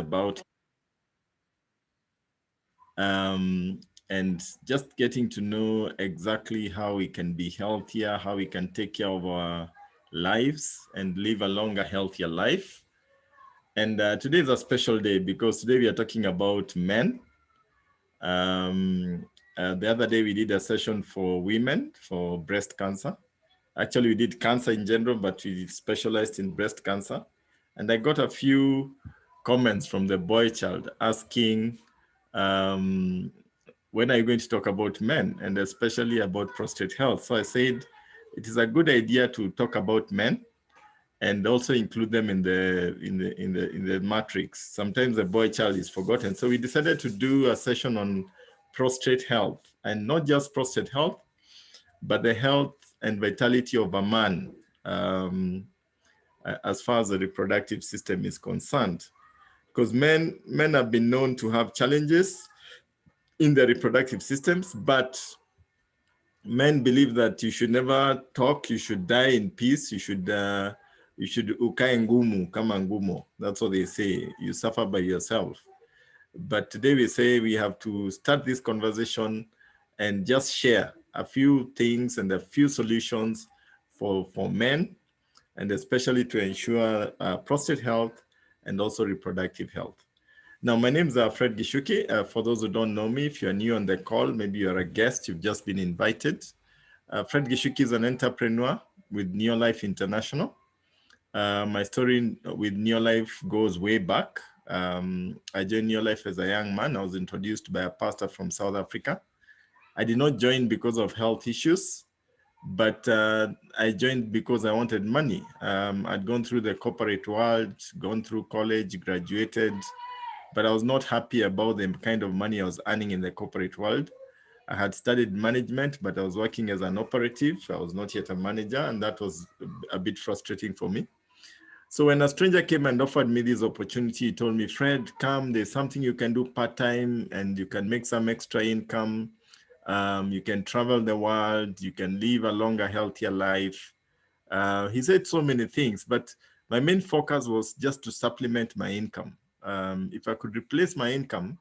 about and just getting to know exactly how we can be healthier, how we can take care of our lives and live a longer, healthier life. And today is a special day because today we are talking about men. The other day we did a session for women for breast cancer. Actually, we did cancer in general, but we specialized in breast cancer. And I got a few comments from the boy child asking, when are you going to talk about men and especially about prostate health? So I said, it is a good idea to talk about men and also include them in the matrix. Sometimes the boy child is forgotten. So we decided to do a session on prostate health, and not just prostate health, but the health and vitality of a man as far as the reproductive system is concerned. Because men have been known to have challenges in their reproductive systems, but men believe that you should never talk, you should die in peace, you should ukae ngumu kama ngumo. That's what they say, you suffer by yourself. But today we say we have to start this conversation and just share a few things and a few solutions for men, and especially to ensure prostate health and also reproductive health. Now, my name is Fred Gichuki. For those who don't know me, if you're new on the call, maybe you're a guest, you've just been invited. Fred Gichuki is an entrepreneur with Neolife International. My story with Neolife goes way back. I joined Neolife as a young man. I was introduced by a pastor from South Africa. I did not join because of health issues, but I joined because I wanted money. I'd gone through the corporate world, gone through college, graduated, but I was not happy about the kind of money I was earning in the corporate world. I had studied management, but I was working as an operative. I was not yet a manager, and that was a bit frustrating for me. So when a stranger came and offered me this opportunity, he told me, Fred, come, there's something you can do part-time and you can make some extra income. You can travel the world, you can live a longer, healthier life. He said so many things, but my main focus was just to supplement my income. If I could replace my income,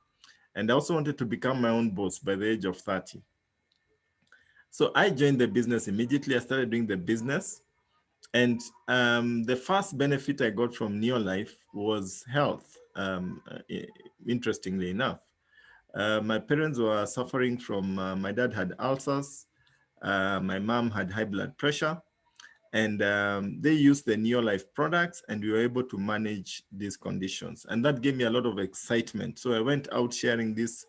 and I also wanted to become my own boss by the age of 30. So I joined the business immediately. I started doing the business. And the first benefit I got from Neolife was health, interestingly enough. My parents were suffering from, my dad had ulcers, my mom had high blood pressure, and they used the Neolife products, and we were able to manage these conditions. And that gave me a lot of excitement. So I went out sharing this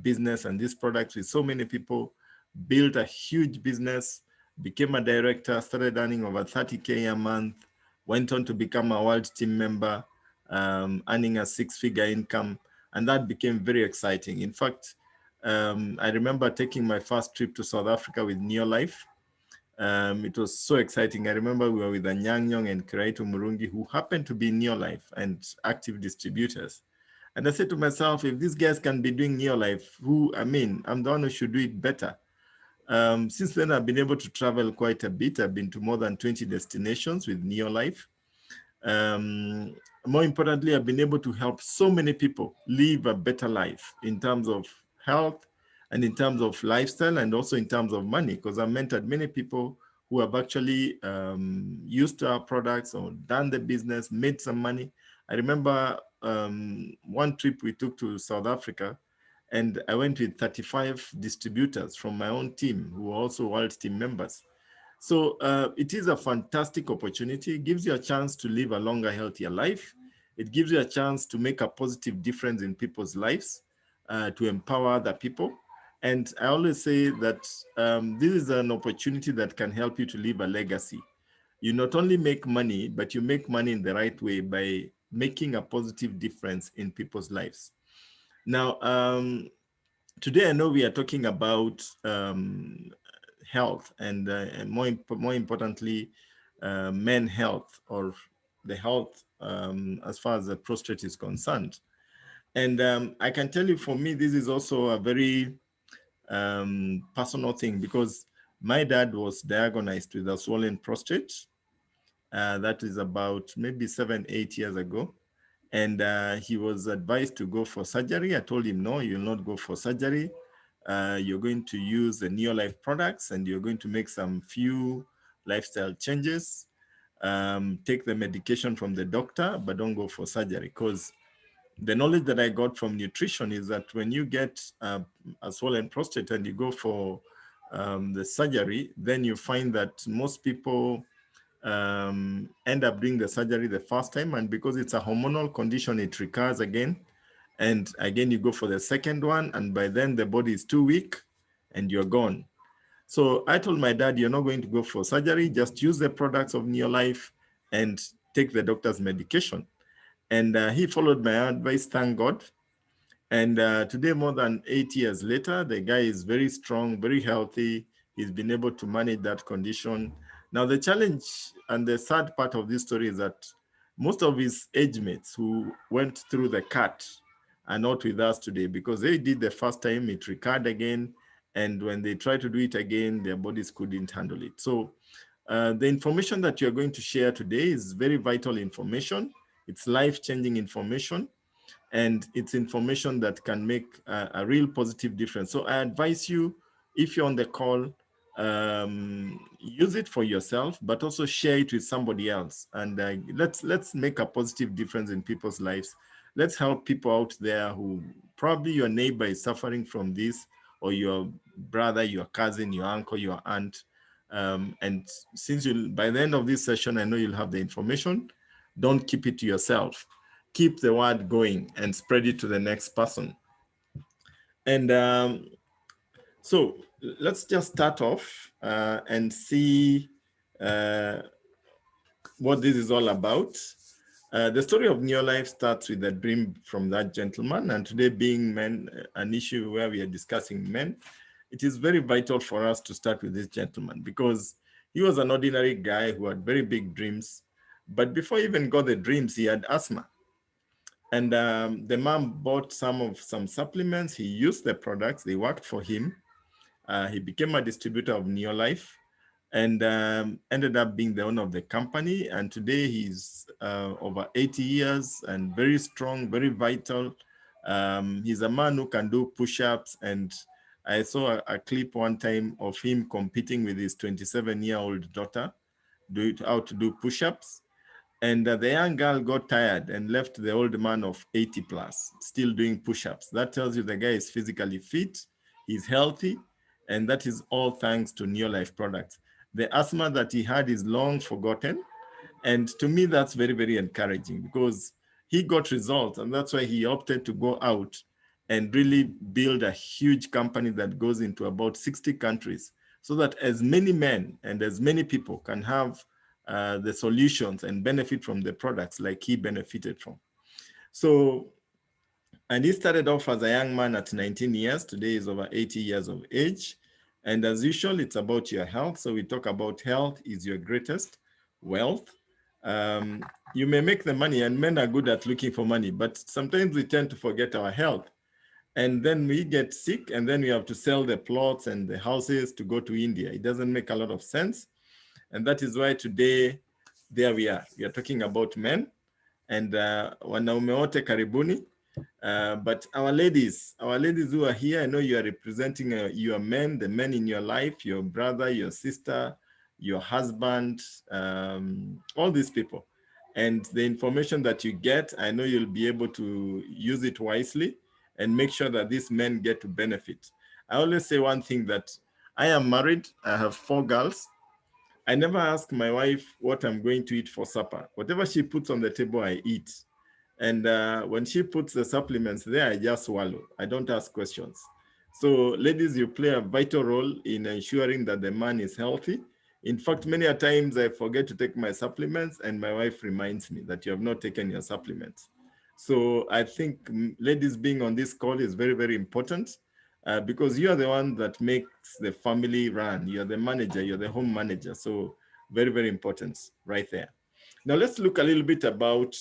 business and these products with so many people, built a huge business, became a director, started earning over 30K a month, went on to become a world team member, earning a 6-figure income. And that became very exciting. In fact, I remember taking my first trip to South Africa with Neolife. It was so exciting. I remember we were with Anyang and Kiraitu Murungi, who happened to be Neolife and active distributors. And I said to myself, if these guys can be doing Neolife, I'm the one who should do it better. Since then, I've been able to travel quite a bit. I've been to more than 20 destinations with Neolife. More importantly, I've been able to help so many people live a better life in terms of health and in terms of lifestyle and also in terms of money, because I've mentored many people who have actually used our products or done the business, made some money. I remember one trip we took to South Africa, and I went with 35 distributors from my own team who were also world team members. So it is a fantastic opportunity. It gives you a chance to live a longer, healthier life. It gives you a chance to make a positive difference in people's lives, to empower other people. And I always say that this is an opportunity that can help you to leave a legacy. You not only make money, but you make money in the right way by making a positive difference in people's lives. Now, today I know we are talking about health and more importantly, men health, or the health as far as the prostate is concerned. And I can tell you, for me, this is also a very personal thing, because my dad was diagnosed with a swollen prostate. That is about maybe 7-8 years ago. And he was advised to go for surgery. I told him, no, you'll not go for surgery. You're going to use the Neolife products, and you're going to make some few lifestyle changes. Take the medication from the doctor, but don't go for surgery, because the knowledge that I got from nutrition is that when you get a swollen prostate and you go for the surgery, then you find that most people end up doing the surgery the first time, and because it's a hormonal condition, it recurs again. And again, you go for the second one, and by then the body is too weak and you're gone. So I told my dad, you're not going to go for surgery, just use the products of Neolife and take the doctor's medication. And he followed my advice, thank God. And today, more than 8 years later, the guy is very strong, very healthy. He's been able to manage that condition. Now, the challenge and the sad part of this story is that most of his age mates who went through the cut are not with us today, because they did the first time, it recurred again. And when they try to do it again, their bodies couldn't handle it. So the information that you're going to share today is very vital information. It's life-changing information, and it's information that can make a real positive difference. So I advise you, if you're on the call, use it for yourself, but also share it with somebody else. And let's make a positive difference in people's lives. Let's help people out there who probably your neighbor is suffering from this, or your brother, your cousin, your uncle, your aunt. And since by the end of this session, I know you'll have the information. Don't keep it to yourself. Keep the word going and spread it to the next person. And so let's just start off and see what this is all about. The story of Neolife starts with a dream from that gentleman, and today being men, an issue where we are discussing men, it is very vital for us to start with this gentleman, because he was an ordinary guy who had very big dreams, but before he even got the dreams, he had asthma. And the mom bought some supplements. He used the products. They worked for him. He became a distributor of Neolife, and ended up being the owner of the company. And today he's over 80 years and very strong, very vital. He's a man who can do push-ups. And I saw a clip one time of him competing with his 27-year-old daughter, how to do push-ups. And the young girl got tired and left the old man of 80 plus, still doing push-ups. That tells you the guy is physically fit, he's healthy, and that is all thanks to Neolife products. The asthma that he had is long forgotten. And to me, that's very, very encouraging, because he got results, and that's why he opted to go out and really build a huge company that goes into about 60 countries, so that as many men and as many people can have the solutions and benefit from the products like he benefited from. So, and he started off as a young man at 19 years. Today he's over 80 years of age. And as usual, it's about your health. So we talk about health is your greatest wealth. You may make the money, and men are good at looking for money, but sometimes we tend to forget our health. And then we get sick, and then we have to sell the plots and the houses to go to India. It doesn't make a lot of sense. And that is why today, there we are. We are talking about men. And wanaume wote karibuni. But our ladies who are here, I know you are representing your men, the men in your life, your brother, your sister, your husband, all these people. And the information that you get, I know you'll be able to use it wisely and make sure that these men get to benefit. I always say one thing, that I am married, I have 4 girls. I never ask my wife what I'm going to eat for supper. Whatever she puts on the table, I eat. And when she puts the supplements there, I just swallow. I don't ask questions. So ladies, you play a vital role in ensuring that the man is healthy. In fact, many a times I forget to take my supplements, and my wife reminds me that you have not taken your supplements. So I think ladies being on this call is very, very important, because you are the one that makes the family run. You're the manager, you're the home manager. So very, very important right there. Now let's look a little bit about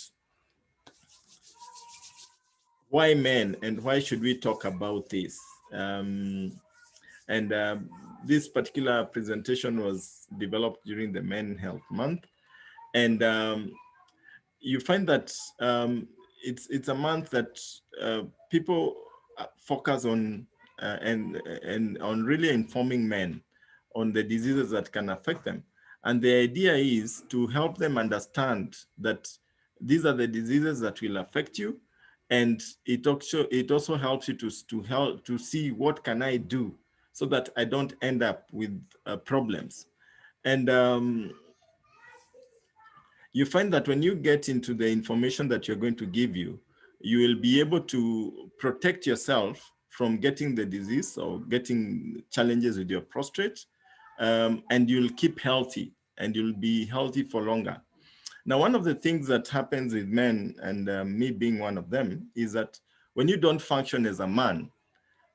why men, and why should we talk about this. This particular presentation was developed during the Men Health Month. And you find that it's a month that people focus on and on really informing men on the diseases that can affect them. And the idea is to help them understand that these are the diseases that will affect you. And it also helps you to help to see what can I do so that I don't end up with problems. And you find that when you get into the information that you're going to give you, you will be able to protect yourself from getting the disease or getting challenges with your prostate, and you'll keep healthy and you'll be healthy for longer. Now, one of the things that happens with men, and me being one of them, is that when you don't function as a man,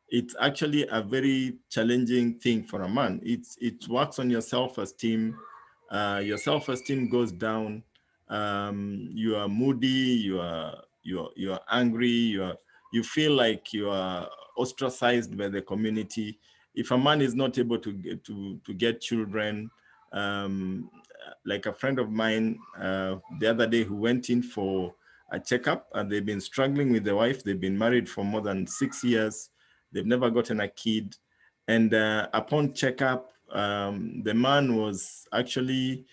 it's actually a very challenging thing for a man. It works on your self-esteem. Your self-esteem goes down. You are moody. You are angry. You feel like you are ostracized by the community. If a man is not able to get children, like a friend of mine the other day who went in for a checkup, and they've been struggling with the wife. They've been married for more than 6 years. They've never gotten a kid. And upon checkup, the man was actually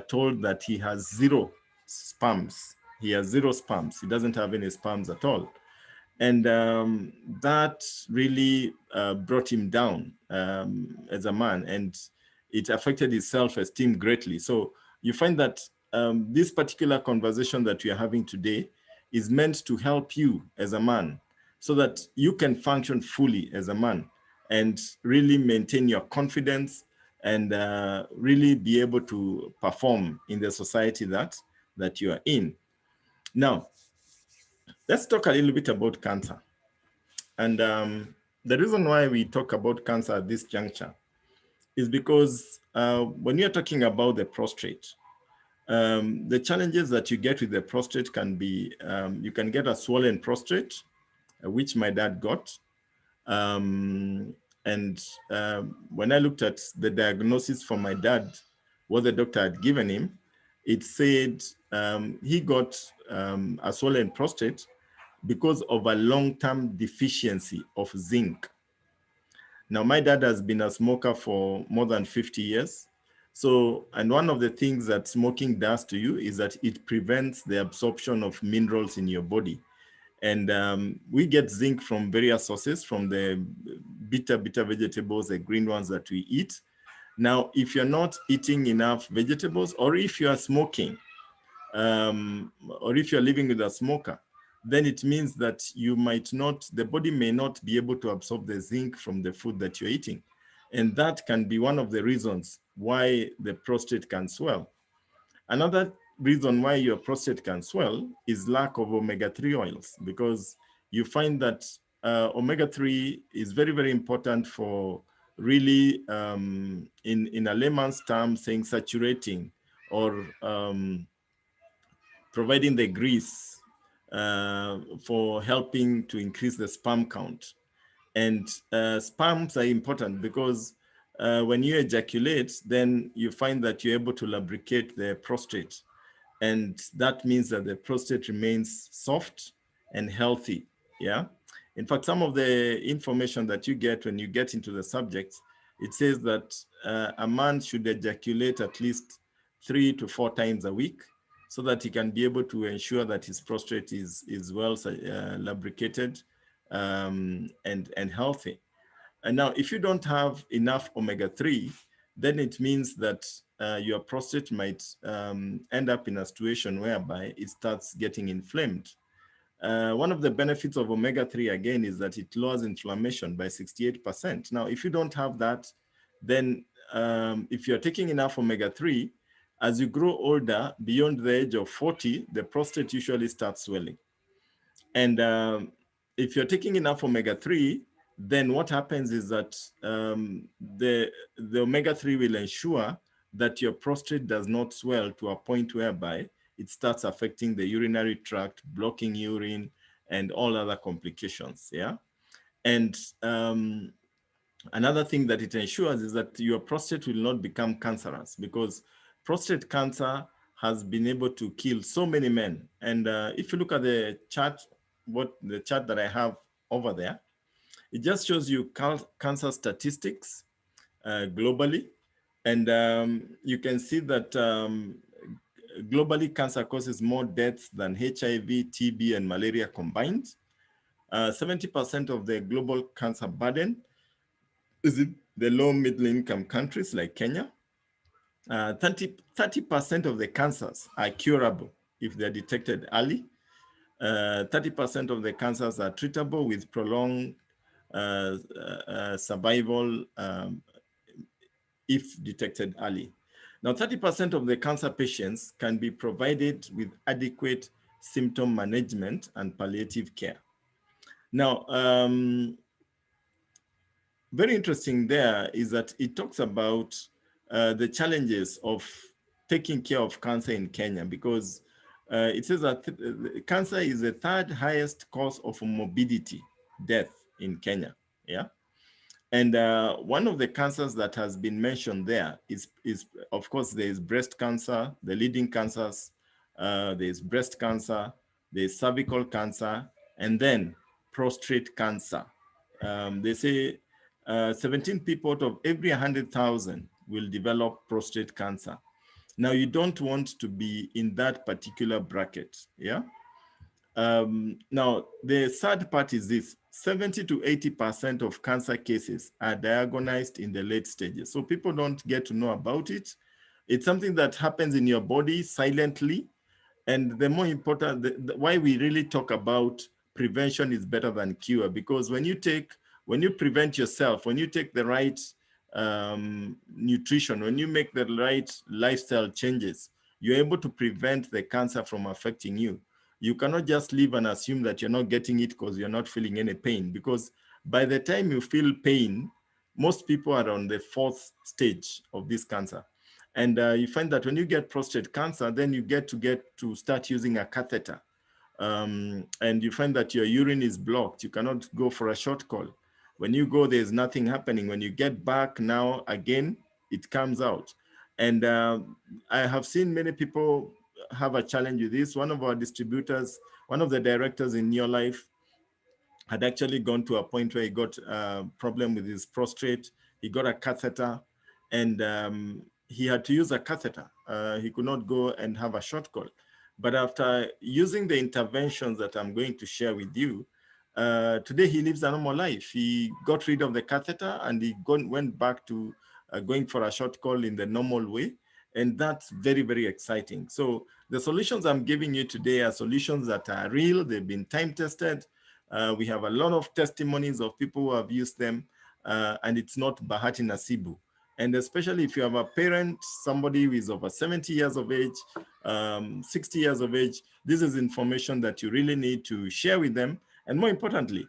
told that he has zero sperms. He has zero sperms. He doesn't have any sperms at all. And that really brought him down as a man, and it affected his self-esteem greatly. So you find that this particular conversation that we are having today is meant to help you as a man so that you can function fully as a man and really maintain your confidence and really be able to perform in the society that you are in. Now, let's talk a little bit about cancer. And the reason why we talk about cancer at this juncture is because when you're talking about the prostate, the challenges that you get with the prostate can be, you can get a swollen prostate, which my dad got. And when I looked at the diagnosis for my dad, what the doctor had given him, it said he got a swollen prostate because of a long-term deficiency of zinc. Now, my dad has been a smoker for more than 50 years. So, and one of the things that smoking does to you is that it prevents the absorption of minerals in your body. And we get zinc from various sources, from the bitter vegetables, the green ones that we eat. Now, if you're not eating enough vegetables, or if you are smoking, or if you're living with a smoker, then it means that you might not, the body may not be able to absorb the zinc from the food that you're eating. And that can be one of the reasons why the prostate can swell. Another reason why your prostate can swell is lack of omega-3 oils, because you find that omega-3 is very important for really, in a layman's term, saying saturating or providing the grease for helping to increase the sperm count. And sperms are important because when you ejaculate, then you find that you're able to lubricate the prostate. And that means that the prostate remains soft and healthy, yeah? In fact, some of the information that you get when you get into the subject, it says that a man should ejaculate at least 3 to 4 times a week so that he can be able to ensure that his prostate is well lubricated and healthy. And now, if you don't have enough omega-3, then it means that your prostate might end up in a situation whereby it starts getting inflamed. One of the benefits of omega-3, again, is that it lowers inflammation by 68%. Now, if you don't have that, then if you're taking enough omega-3, as you grow older, beyond the age of 40, the prostate usually starts swelling. And if you're taking enough omega-3, then what happens is that the omega-3 will ensure that your prostate does not swell to a point whereby it starts affecting the urinary tract, blocking urine, and all other complications, yeah? And another thing that it ensures is that your prostate will not become cancerous, because prostate cancer has been able to kill so many men. And if you look at the chart, the chart that I have over there, it just shows you cancer statistics globally. And you can see that globally, cancer causes more deaths than HIV, TB, and malaria combined. 70% of the global cancer burden is in the low middle income countries like Kenya. 30% of the cancers are curable if they're detected early. 30% of the cancers are treatable with prolonged survival if detected early. Now, 30% of the cancer patients can be provided with adequate symptom management and palliative care. Now, very interesting there is that it talks about the challenges of taking care of cancer in Kenya, because it says that cancer is the third highest cause of morbidity, death in Kenya. Yeah. And one of the cancers that has been mentioned there is of course, there is breast cancer, the leading cancers. There's breast cancer, there's cervical cancer, and then prostate cancer. They say 17 people out of every 100,000 will develop prostate cancer. Now, you don't want to be in that particular bracket, yeah? Now, the sad part is this: 70 to 80% of cancer cases are diagnosed in the late stages. So people don't get to know about it. It's something that happens in your body silently. And the more important, why we really talk about prevention is better than cure, because when you prevent yourself, when you take the right nutrition, when you make the right lifestyle changes, you're able to prevent the cancer from affecting you. You cannot just live and assume that you're not getting it because you're not feeling any pain, because by the time you feel pain, most people are on the fourth stage of this cancer. And you find that when you get prostate cancer, then you get to start using a catheter. And you find that your urine is blocked. You cannot go for a short call. When you go, there's nothing happening. When you get back now, again, it comes out. And I have seen many people have a challenge with this. One of our distributors, one of the directors in Your Life, had actually gone to a point where he got a problem with his prostate. He got a catheter, and he had to use a catheter. He could not go and have a short call. But after using the interventions that I'm going to share with you, today he lives a normal life. He got rid of the catheter, and he went back to going for a short call in the normal way. And that's very, very exciting. So the solutions I'm giving you today are solutions that are real. They've been time tested. We have a lot of testimonies of people who have used them, and it's not Bahati Nasibu. And especially if you have a parent, somebody who is over 70 years of age, 60 years of age, this is information that you really need to share with them. And more importantly,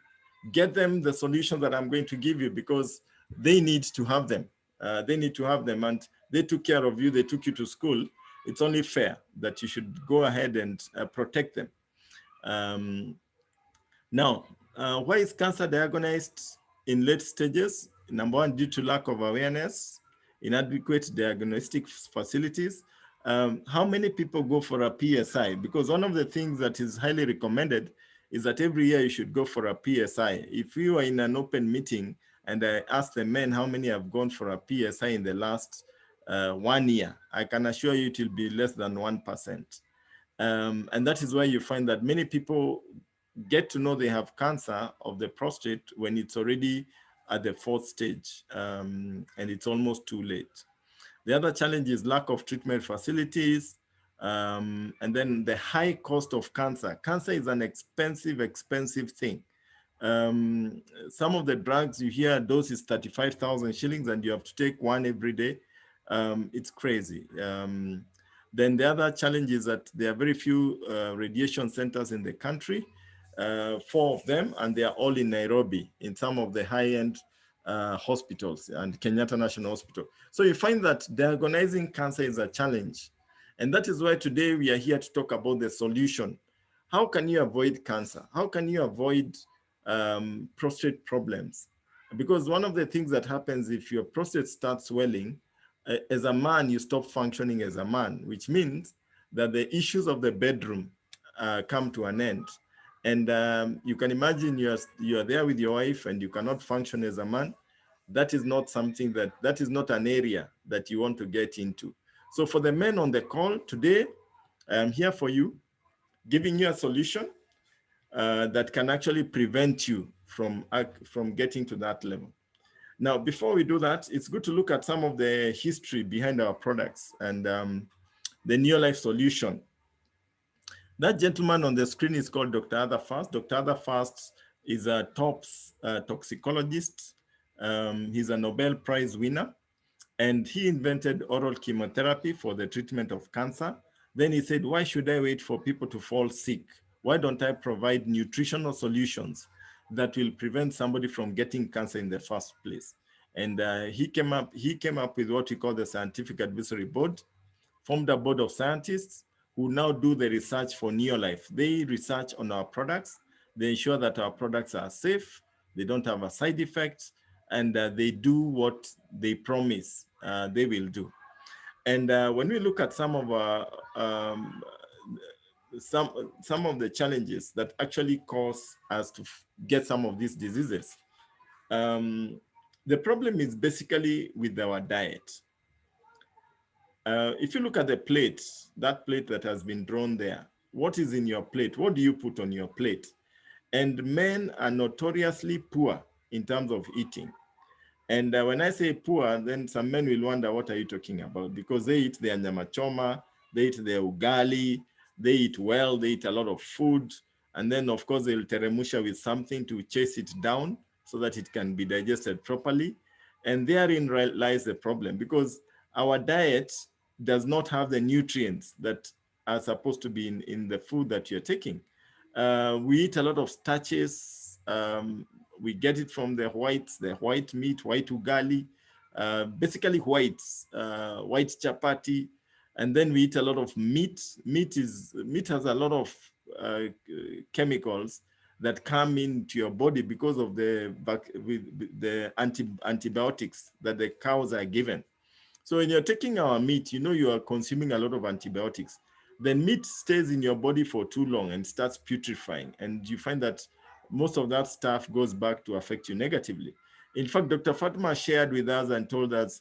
get them the solution that I'm going to give you, because they need to have them. They need to have them, and they took care of you. They took you to school. It's only fair that you should go ahead and protect them. Now, why is cancer diagnosed in late stages? Number one, due to lack of awareness, inadequate diagnostic facilities. How many people go for a PSI? Because one of the things that is highly recommended is that every year you should go for a PSI. If you are in an open meeting and I ask the men how many have gone for a PSI in the last 1 year, I can assure you it will be less than 1%. And that is why you find that many people get to know they have cancer of the prostate when it's already at the fourth stage, and it's almost too late. The other challenge is lack of treatment facilities, and then the high cost of cancer. Cancer is an expensive thing. Some of the drugs you hear, dose is 35,000 shillings and you have to take one every day. It's crazy. Then the other challenge is that there are very few radiation centers in the country, 4 of them, and they are all in Nairobi, in some of the high-end hospitals and Kenyatta National Hospital. So you find that diagnosing cancer is a challenge. And that is why today we are here to talk about the solution. How can you avoid cancer? How can you avoid prostate problems? Because one of the things that happens if your prostate starts swelling, as a man, you stop functioning as a man, which means that the issues of the bedroom come to an end. And you can imagine you are there with your wife and you cannot function as a man. That is not something that is not an area that you want to get into. So for the men on the call today, I am here for you, giving you a solution that can actually prevent you from getting to that level. Now, before we do that, it's good to look at some of the history behind our products and the Neolife solution. That gentleman on the screen is called Dr. Otherfast. Dr. Otherfast is a top toxicologist. He's a Nobel Prize winner, and he invented oral chemotherapy for the treatment of cancer. Then he said, why should I wait for people to fall sick? Why don't I provide nutritional solutions that will prevent somebody from getting cancer in the first place? And he came up with what we call the Scientific Advisory Board, formed a board of scientists who now do the research for Neolife. They research on our products. They ensure that our products are safe, they don't have a side effect, and they do what they promise they will do. And when we look at some of the challenges that actually cause us to get some of these diseases, the problem is basically with our diet. If you look at the plate, that plate that has been drawn there, what is in your plate? What do you put on your plate? And men are notoriously poor in terms of eating. And when I say poor, then some men will wonder, what are you talking about? Because they eat their nyama choma, they eat their ugali, they eat well, they eat a lot of food. And then, of course, they'll teremusha with something to chase it down so that it can be digested properly. And therein lies the problem, because our diet does not have the nutrients that are supposed to be in the food that you're taking. We eat a lot of starches. We get it from the white meat, white ugali, basically whites, white chapati. And then we eat a lot of meat. Meat has a lot of chemicals that come into your body because of the antibiotics that the cows are given. So when you're taking our meat, you are consuming a lot of antibiotics. Then meat stays in your body for too long and starts putrefying. And you find that most of that stuff goes back to affect you negatively. In fact, Dr. Fatma shared with us and told us,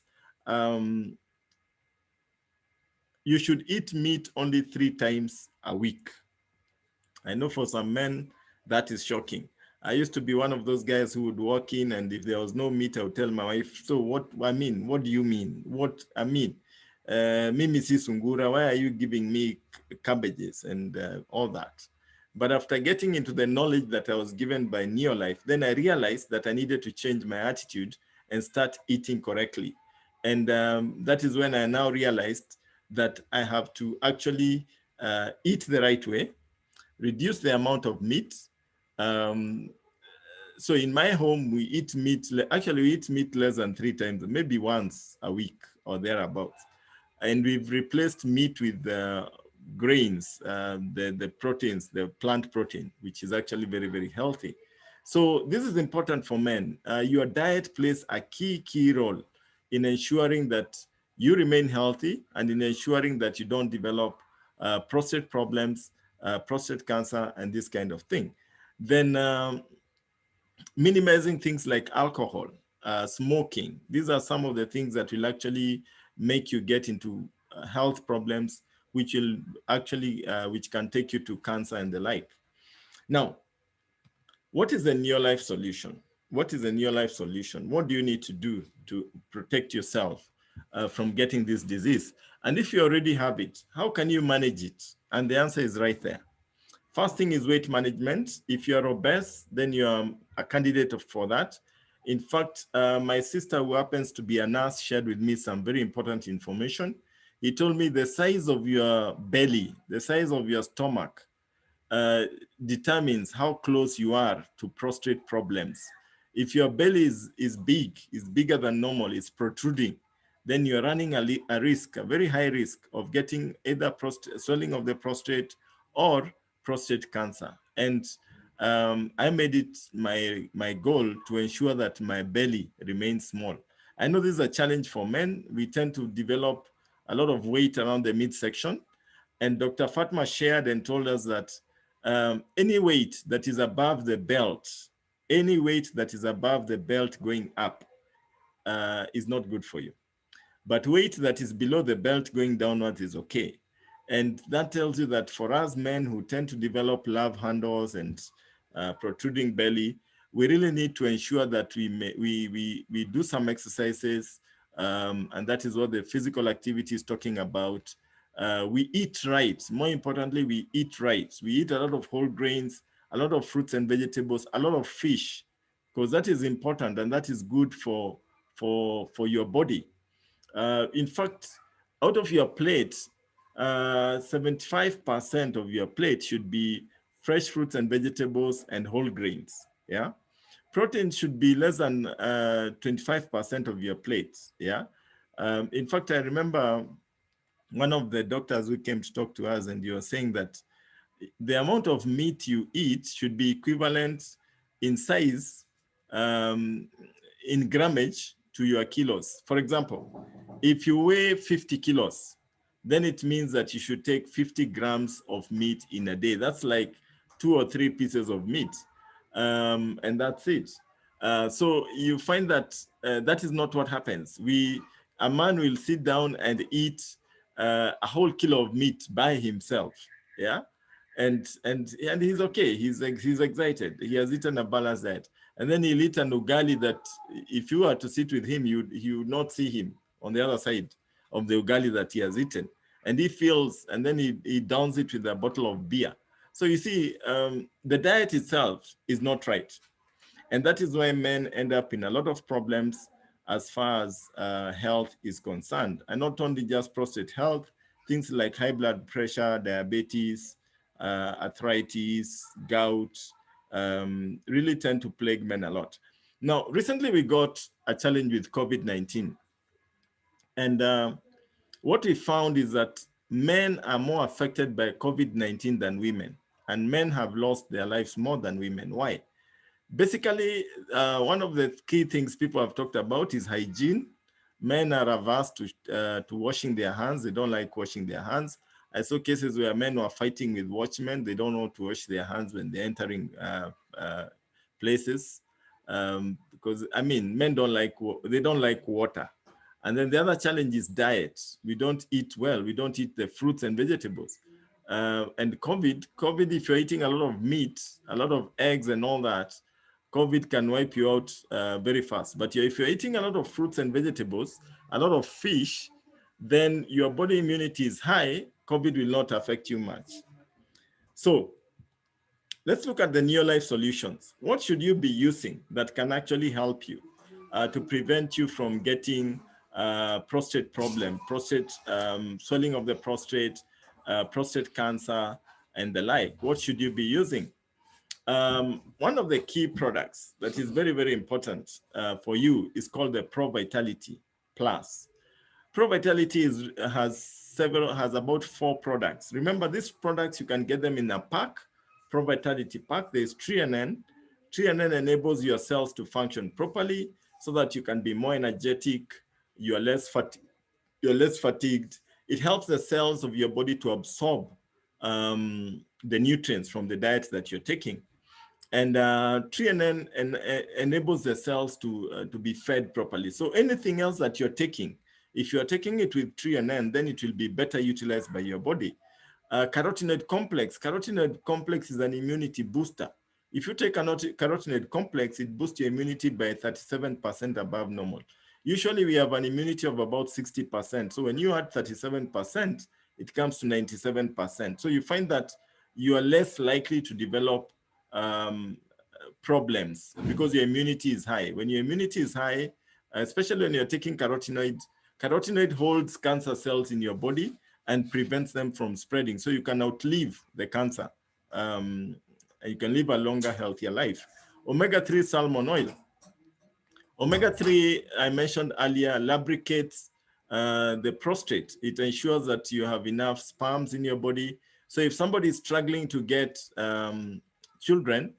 you should eat meat only 3 times a week. I know for some men, that is shocking. I used to be one of those guys who would walk in, and if there was no meat, I would tell my wife, so what do you mean? Mimi si sungura, why are you giving me cabbages and all that? But after getting into the knowledge that I was given by Neolife, then I realized that I needed to change my attitude and start eating correctly. And that is when I now realized that I have to actually eat the right way, reduce the amount of meat. So in my home, we eat meat less than 3 times, maybe once a week or thereabouts. And we've replaced meat with grains, the proteins, the plant protein, which is actually very, very healthy. So this is important for men. Your diet plays a key role in ensuring that you remain healthy and in ensuring that you don't develop prostate problems, prostate cancer, and this kind of thing. Then minimizing things like alcohol, smoking. These are some of the things that will actually make you get into health problems, which will actually, which can take you to cancer and the like. Now, what is the Neolife solution? What is the Neolife solution? What do you need to do to protect yourself from getting this disease? And if you already have it, how can you manage it? And the answer is right there. First thing is weight management. If you're obese, then you're a candidate for that. In fact, my sister, who happens to be a nurse, shared with me some very important information. He told me the size of your belly, the size of your stomach, determines how close you are to prostate problems. If your belly is bigger than normal, it's protruding, then you're running a risk, a very high risk of getting either swelling of the prostate or prostate cancer. And I made it my goal to ensure that my belly remains small. I know this is a challenge for men. We tend to develop a lot of weight around the midsection. And Dr. Fatma shared and told us that any weight that is above the belt, any weight that is above the belt going up is not good for you. But weight that is below the belt going downwards is okay. And that tells you that for us men who tend to develop love handles and protruding belly, we really need to ensure that we do some exercises, and that is what the physical activity is talking about. We eat right. More importantly, we eat right. We eat a lot of whole grains, a lot of fruits and vegetables, a lot of fish, because that is important and that is good for your body. In fact, out of your plate, 75% of your plate should be fresh fruits and vegetables and whole grains. Yeah, protein should be less than 25% of your plate. Yeah, in fact, I remember one of the doctors who came to talk to us, and you were saying that the amount of meat you eat should be equivalent in size, in grammage to your kilos. For example, if you weigh 50 kilos, then it means that you should take 50 grams of meat in a day. That's like 2 or 3 pieces of meat, and that's it. So you find that that is not what happens. A man will sit down and eat a whole kilo of meat by himself. Yeah, and he's okay. He's excited. He has eaten a balanced diet, and then he'll eat an ugali that, if you were to sit with him, you would not see him on the other side of the ugali that he has eaten, and he feels, and then he downs it with a bottle of beer. So you see, the diet itself is not right. And that is why men end up in a lot of problems as far as health is concerned. And not only just prostate health, things like high blood pressure, diabetes, arthritis, gout, really tend to plague men a lot. Now, recently we got a challenge with COVID-19. And what we found is that men are more affected by COVID-19 than women. And men have lost their lives more than women. Why? Basically, one of the key things people have talked about is hygiene. Men are averse to washing their hands. They don't like washing their hands. I saw cases where men were fighting with watchmen. They don't want to wash their hands when they're entering places. Because, I mean, men don't like water. And then the other challenge is diet. We don't eat well. We don't eat the fruits and vegetables. And COVID, if you're eating a lot of meat, a lot of eggs and all that, COVID can wipe you out very fast. But if you're eating a lot of fruits and vegetables, a lot of fish, then your body immunity is high. COVID will not affect you much. So let's look at the Neolife solutions. What should you be using that can actually help you to prevent you from getting prostate problem, prostate swelling of the prostate, prostate cancer, and the like? What should you be using? One of the key products that is very, very important for you is called the Pro Vitality Plus. Pro Vitality has about 4 products. Remember, these products, you can get them in a pack. Pro Vitality pack. There's Trianen. Trianen enables your cells to function properly so that you can be more energetic. You're less fatigued. It helps the cells of your body to absorb the nutrients from the diet that you're taking. And TNN enables the cells to be fed properly. So anything else that you're taking, if you're taking it with TNN, then it will be better utilized by your body. Carotenoid complex is an immunity booster. If you take a carotenoid complex, it boosts your immunity by 37% above normal. Usually we have an immunity of about 60%. So when you add 37%, it comes to 97%. So you find that you are less likely to develop problems because your immunity is high. When your immunity is high, especially when you're taking carotenoid holds cancer cells in your body and prevents them from spreading. So you can outlive the cancer. You can live a longer, healthier life. Omega-3 salmon oil. Omega-3, I mentioned earlier, lubricates the prostate. It ensures that you have enough sperms in your body. So if somebody is struggling to get children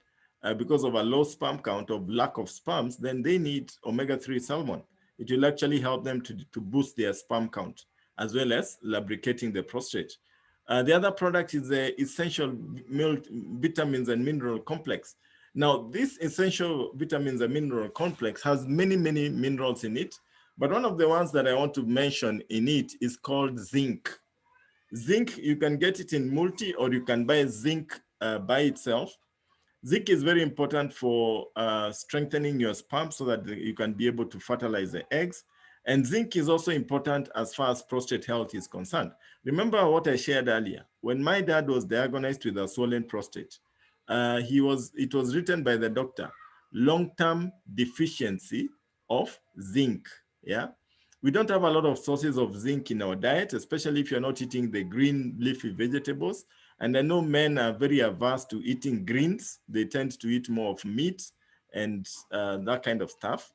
because of a low sperm count or lack of sperms, then they need omega-3 salmon. It will actually help them to boost their sperm count, as well as lubricating the prostate. The other product is the essential vitamins and mineral complex. Now, this essential vitamins and mineral complex has many, many minerals in it, but one of the ones that I want to mention in it is called zinc. Zinc, you can get it in multi, or you can buy zinc by itself. Zinc is very important for strengthening your sperm so that you can be able to fertilize the eggs. And zinc is also important as far as prostate health is concerned. Remember what I shared earlier. When my dad was diagnosed with a swollen prostate, it was written by the doctor, long-term deficiency of zinc. Yeah. We don't have a lot of sources of zinc in our diet, especially if you're not eating the green leafy vegetables. And I know men are very averse to eating greens. They tend to eat more of meat and that kind of stuff.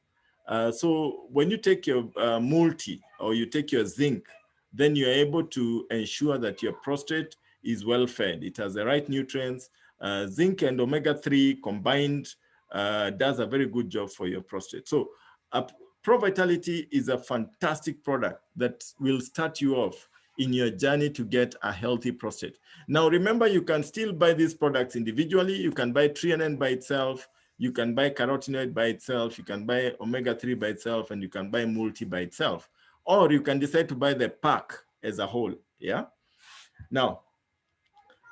So when you take your multi or you take your zinc, then you're able to ensure that your prostate is well fed. It has the right nutrients. Zinc and omega-3 combined does a very good job for your prostate. So Pro Vitality is a fantastic product that will start you off in your journey to get a healthy prostate. Now, remember, you can still buy these products individually. You can buy threonine by itself. You can buy carotenoid by itself. You can buy omega-3 by itself, and you can buy multi by itself. Or you can decide to buy the pack as a whole, yeah? Now,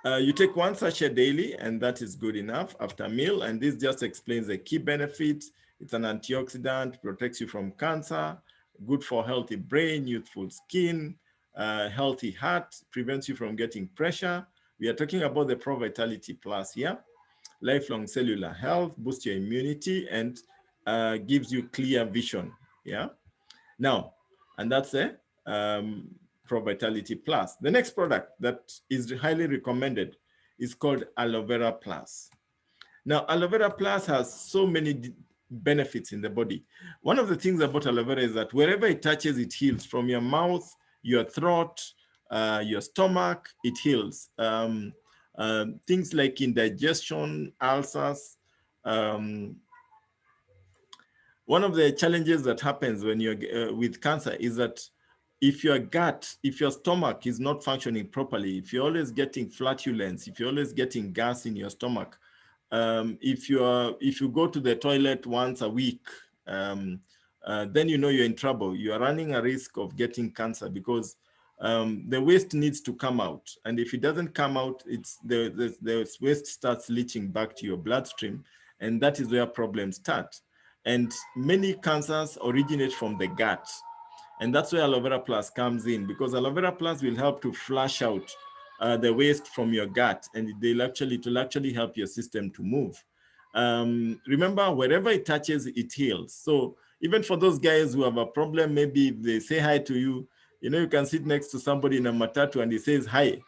you take one sachet daily, and that is good enough after a meal. And this just explains the key benefits. It's an antioxidant, protects you from cancer, good for healthy brain, youthful skin, healthy heart, prevents you from getting pressure. We are talking about the Pro Vitality Plus here. Lifelong cellular health, boosts your immunity, and gives you clear vision. Yeah. Now, and that's a Pro Vitality Plus. The next product that is highly recommended is called Aloe Vera Plus. Now, Aloe Vera Plus has so many benefits in the body. One of the things about aloe vera is that wherever it touches, it heals. From your mouth, your throat, your stomach, it heals. Things like indigestion, ulcers. One of the challenges that happens when you're with cancer is that if your gut, if your stomach is not functioning properly, if you're always getting flatulence, if you're always getting gas in your stomach, if you go to the toilet once a week, then you know you're in trouble. You are running a risk of getting cancer because the waste needs to come out. And if it doesn't come out, the waste starts leaching back to your bloodstream. And that is where problems start. And many cancers originate from the gut. And that's where Aloe Vera Plus comes in, because Aloe Vera Plus will help to flush out the waste from your gut, and it will actually help your system to move. Remember, wherever it touches, it heals. So even for those guys who have a problem, maybe if they say hi to you, you know, you can sit next to somebody in a matatu and he says hi,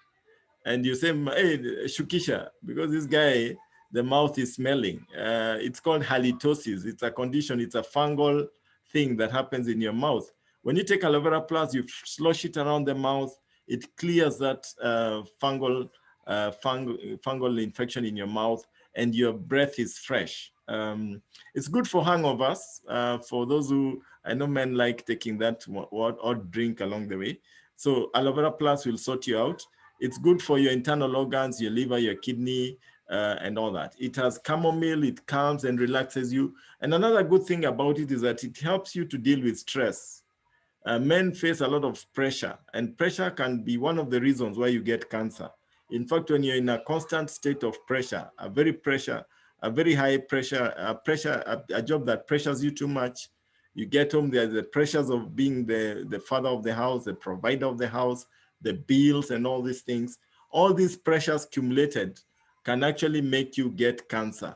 and you say, hey, Shukisha, because this guy, the mouth is smelling. It's called halitosis. It's a condition, it's a fungal thing that happens in your mouth. When you take Aloe Vera Plus, you slosh it around the mouth, it clears that fungal infection in your mouth, and your breath is fresh. It's good for hangovers. For those who, I know men like taking that or drink along the way. So Aloe Vera Plus will sort you out. It's good for your internal organs, your liver, your kidney, and all that. It has chamomile, it calms and relaxes you. And another good thing about it is that it helps you to deal with stress. Men face a lot of pressure, and pressure can be one of the reasons why you get cancer. In fact, when you're in a constant state of pressure, a very high pressure, a job that pressures you too much, you get home, there's the pressures of being the father of the house, the provider of the house, the bills and all these things. All these pressures accumulated can actually make you get cancer.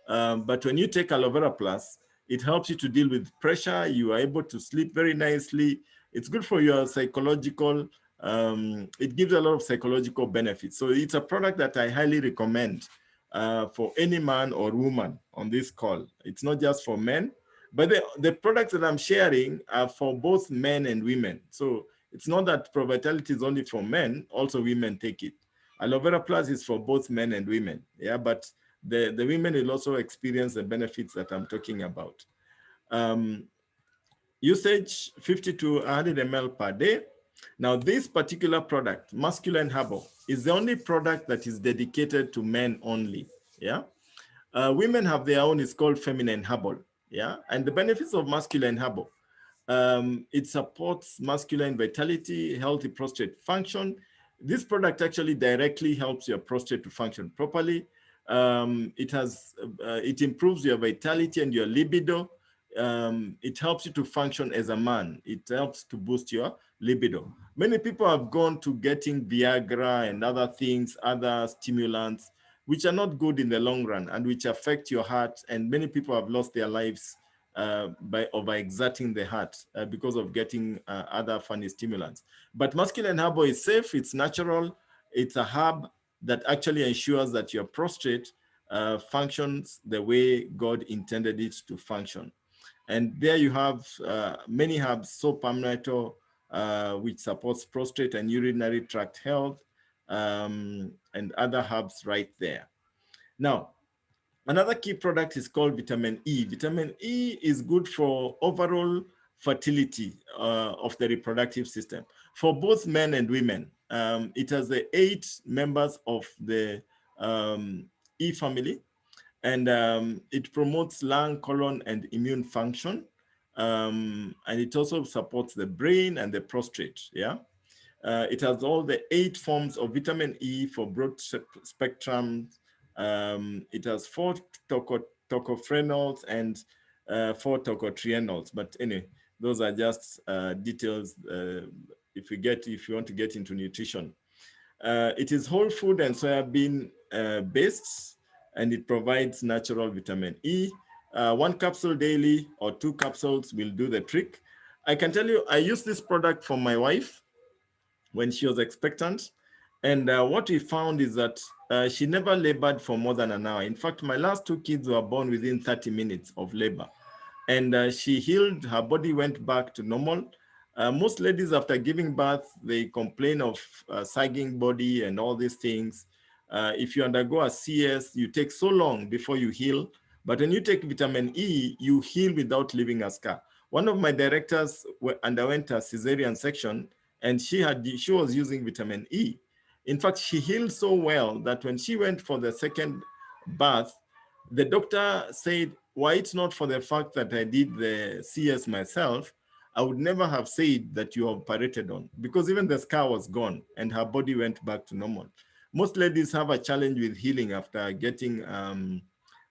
But when you take Aloe Vera Plus, it helps you to deal with pressure. You are able to sleep very nicely. It's good for your psychological, it gives a lot of psychological benefits. So it's a product that I highly recommend for any man or woman on this call. It's not just for men, but the products that I'm sharing are for both men and women. So it's not that Pro Vitality is only for men, also women take it. Aloe Vera Plus is for both men and women, yeah, but the women will also experience the benefits that I'm talking about. Usage 50 to 100 ml per day. Now, this particular product, masculine herbal, is the only product that is dedicated to men only. Yeah. Women have their own, it's called feminine herbal. Yeah. And the benefits of masculine herbal, it supports masculine vitality, healthy prostate function. This product actually directly helps your prostate to function properly. It improves your vitality and your libido. It helps you to function as a man. It helps to boost your libido. Many people have gone to getting Viagra and other things, other stimulants, which are not good in the long run and which affect your heart. And many people have lost their lives by overexerting the heart because of getting other funny stimulants. But masculine herbal is safe, it's natural, it's a herb that actually ensures that your prostate functions the way God intended it to function. And there you have many herbs, Sopamnato, which supports prostate and urinary tract health, and other herbs right there. Now, another key product is called vitamin E. Vitamin E is good for overall fertility of the reproductive system for both men and women. It has the 8 members of the E family, and it promotes lung, colon, and immune function. And it also supports the brain and the prostate. Yeah. It has all the 8 forms of vitamin E for broad spectrum. It has 4 tocopherols and 4 tocotrienols. But anyway, those are just details if you want to get into nutrition. It is whole food and soybean based, and it provides natural vitamin E. 1 capsule daily or 2 capsules will do the trick. I can tell you, I use this product for my wife when she was expectant. And what we found is that she never labored for more than an hour. In fact, my last 2 kids were born within 30 minutes of labor. And she healed, her body went back to normal. Most ladies after giving birth, they complain of sagging body and all these things. If you undergo a CS, you take so long before you heal. But when you take vitamin E, you heal without leaving a scar. One of my directors underwent a cesarean section, and she was using vitamin E. In fact, she healed so well that when she went for the second birth, the doctor said, why it's not for the fact that I did the CS myself, I would never have said that you operated on, because even the scar was gone and her body went back to normal. Most ladies have a challenge with healing after getting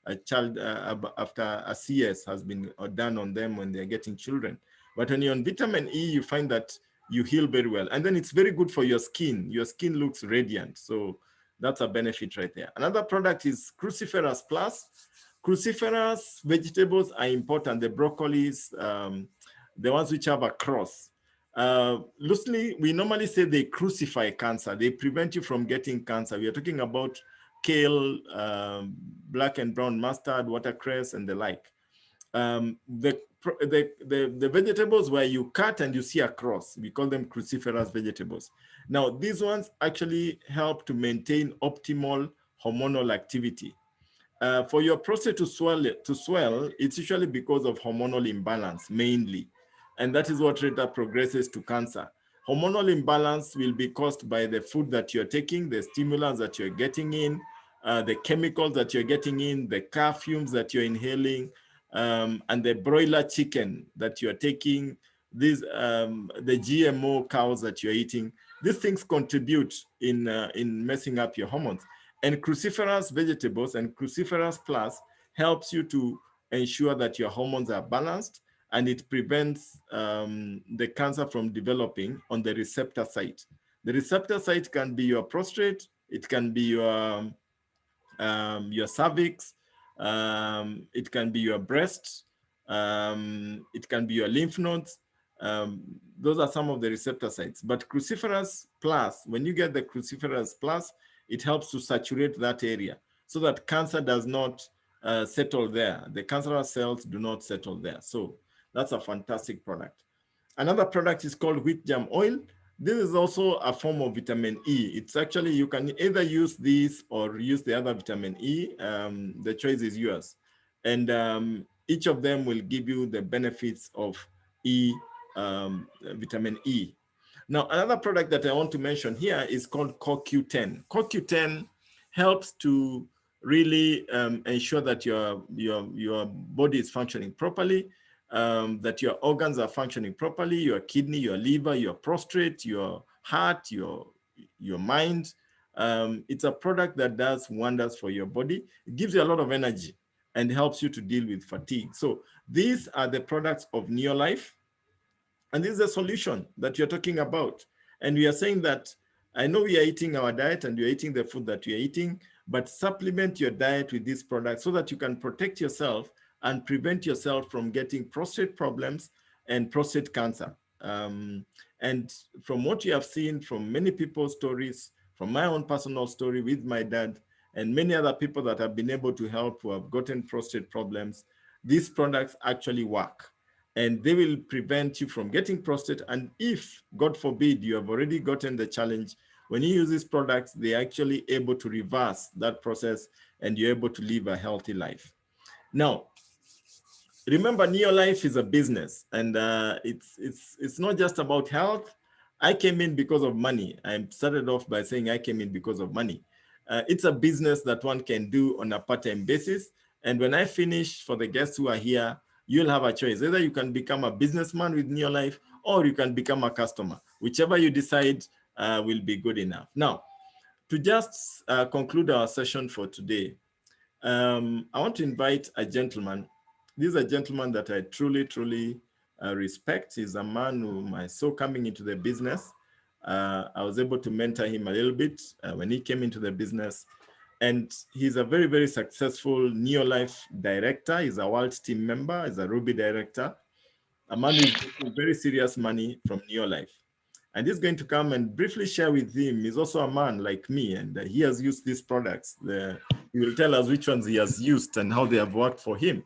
a child, after a CS has been done on them when they're getting children. But when you're on vitamin E, you find that you heal very well. And then it's very good for your skin. Your skin looks radiant. So that's a benefit right there. Another product is Cruciferous Plus. Cruciferous vegetables are important. The broccolis, the ones which have a cross. Loosely, we normally say they crucify cancer. They prevent you from getting cancer. We are talking about kale, black and brown mustard, watercress, and the like. The vegetables where you cut and you see a cross, we call them cruciferous vegetables. Now, these ones actually help to maintain optimal hormonal activity. For your prostate to swell, it's usually because of hormonal imbalance mainly. And that is what later progresses to cancer. Hormonal imbalance will be caused by the food that you're taking, the stimulants that you're getting in, the chemicals that you're getting in, the car fumes that you're inhaling, and the broiler chicken that you're taking, the GMO cows that you're eating. These things contribute in messing up your hormones. And cruciferous vegetables and cruciferous plus helps you to ensure that your hormones are balanced, and it prevents the cancer from developing on the receptor site. The receptor site can be your prostate, it can be your cervix, it can be your breast, it can be your lymph nodes. Those are some of the receptor sites. But cruciferous plus, when you get the cruciferous plus, it helps to saturate that area so that cancer does not settle there. The cancerous cells do not settle there. So that's a fantastic product. Another product is called wheat germ oil. This is also a form of vitamin E. It's actually, you can either use this or use the other vitamin E. The choice is yours. And each of them will give you the benefits of vitamin E. Now, another product that I want to mention here is called CoQ10. CoQ10 helps to really ensure that your body is functioning properly, that your organs are functioning properly, your kidney, your liver, your prostate, your heart, your mind. It's a product that does wonders for your body. It gives you a lot of energy and helps you to deal with fatigue. So these are the products of Neolife. And this is a solution that you're talking about. And we are saying that, I know we are eating our diet and you're eating the food that we are eating, but supplement your diet with these products so that you can protect yourself and prevent yourself from getting prostate problems and prostate cancer. And from what you have seen from many people's stories, from my own personal story with my dad, and many other people that have been able to help who have gotten prostate problems, these products actually work. And they will prevent you from getting prostate. And if, God forbid, you have already gotten the challenge, when you use these products, they're actually able to reverse that process and you're able to live a healthy life. Now, remember, Neolife is a business, and it's not just about health. I came in because of money. I started off by saying I came in because of money. It's a business that one can do on a part-time basis. And when I finish, for the guests who are here, you'll have a choice. Either you can become a businessman with Neolife, or you can become a customer. Whichever you decide will be good enough. Now, to just conclude our session for today, I want to invite a gentleman. This is a gentleman that I truly, truly respect. He's a man whom I saw coming into the business. I was able to mentor him a little bit when he came into the business. And he's a very, very successful Neolife director. He's a world team member. He's a Ruby director. A man who is making very serious money from Neolife. And he's going to come and briefly share with him. He's also a man like me, and he has used these products. He will tell us which ones he has used and how they have worked for him,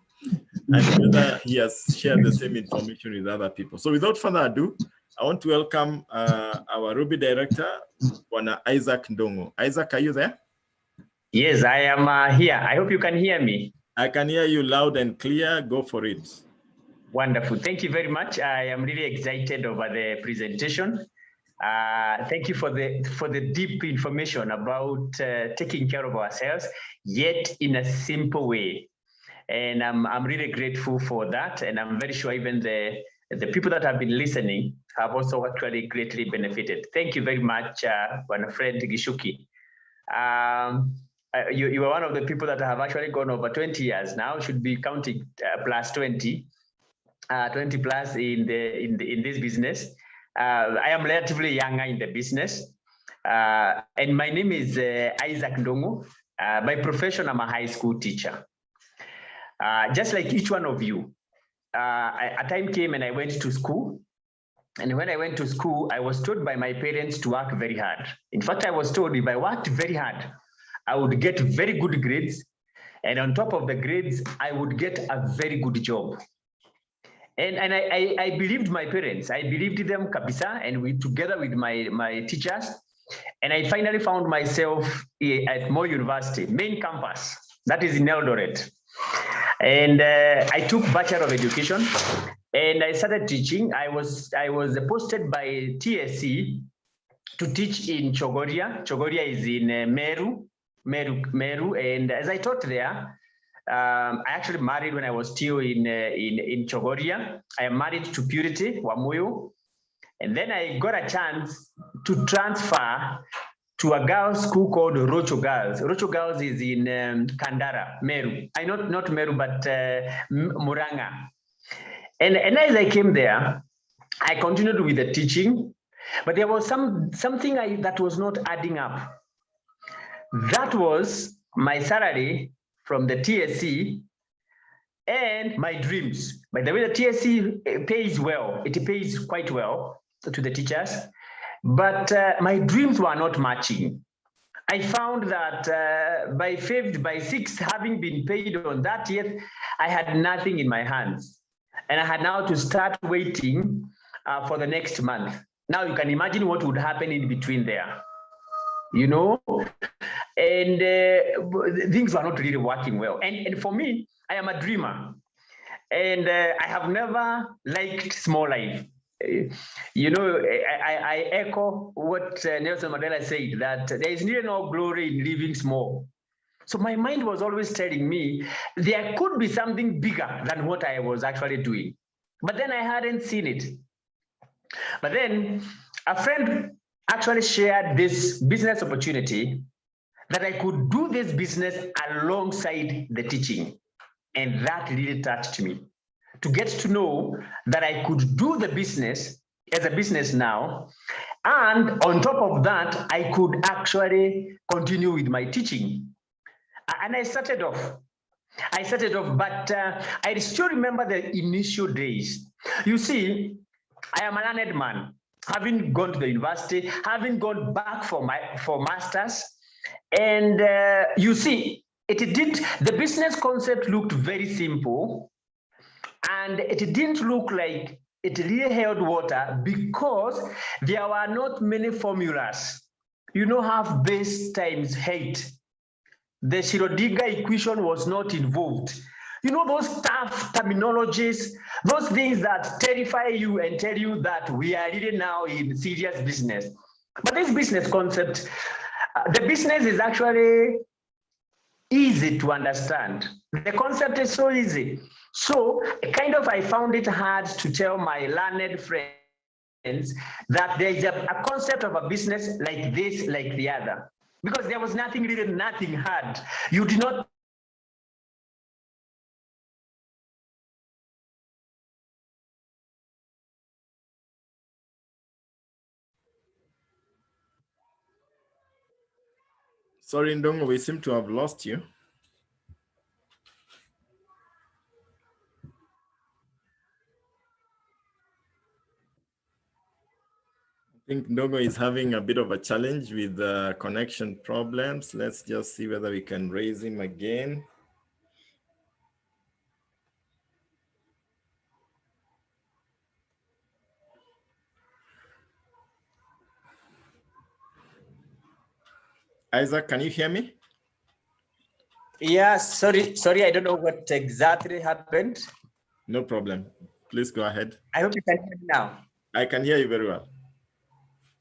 and whether he has shared the same information with other people. So without further ado, I want to welcome our Ruby director, Isaac Ndung'U. Isaac, are you there? Yes, I am here. I hope you can hear me. I can hear you loud and clear. Go for it. Wonderful. Thank you very much. I am really excited over the presentation. Thank you for the deep information about taking care of ourselves, yet in a simple way. And I'm really grateful for that. And I'm very sure even the people that have been listening have also actually greatly benefited. Thank you very much, my friend Gichuki. You are one of the people that have actually gone over 20 years now, should be counting plus 20 plus in this business. I am relatively younger in the business. And my name is Isaac Ndung'U. By profession, I'm a high school teacher. Just like each one of you, a time came and I went to school. And when I went to school, I was told by my parents to work very hard. In fact, I was told if I worked very hard, I would get very good grades. And on top of the grades, I would get a very good job. And I believed my parents. I believed them, kabisa, and we together with my teachers. And I finally found myself at Moi University, main campus, that is in Eldoret. And I took Bachelor of Education and I started teaching. I was posted by TSC to teach in Chogoria. Chogoria is in Meru. And as I taught there, I actually married when I was still in Chogoria. I am married to Purity Wamuyu. And then I got a chance to transfer to a girls' school called Rocho Girls. Rocho Girls is in Kandara, Meru. Not Meru, but Muranga. And as I came there, I continued with the teaching, but there was something that was not adding up. That was my salary from the TSC and my dreams. By the way, the TSC pays well. It pays quite well to the teachers, but my dreams were not matching. I found that by 5th, by 6th, having been paid on that year, I had nothing in my hands. And I had now to start waiting for the next month. Now you can imagine what would happen in between there, you know? And things were not really working well. And for me, I am a dreamer. And I have never liked small life. You know, I echo what Nelson Mandela said, that there is really no glory in living small. So my mind was always telling me there could be something bigger than what I was actually doing. But then I hadn't seen it. But then a friend actually shared this business opportunity that I could do this business alongside the teaching. And that really touched me. To get to know that I could do the business as a business now. And on top of that, I could actually continue with my teaching. And I started off, but I still remember the initial days. You see, I am a learned man, having gone to the university, having gone back for masters, and you see, the business concept looked very simple, and it didn't look like it really held water because there were not many formulas. You know, half base times height. The Schrodinger equation was not involved. You know, those tough terminologies, those things that terrify you and tell you that we are really now in serious business. But this business concept, the business is actually easy to understand. The concept is so easy. So kind of I found it hard to tell my learned friends that there is a concept of a business like this, like the other. Because there was nothing hard. You did not Sorry, Ndung'u, we seem to have lost you. I think Ndung'u is having a bit of a challenge with connection problems. Let's just see whether we can raise him again. Isaac, can you hear me? Yeah, sorry, I don't know what exactly happened. No problem. Please go ahead. I hope you can hear me now. I can hear you very well.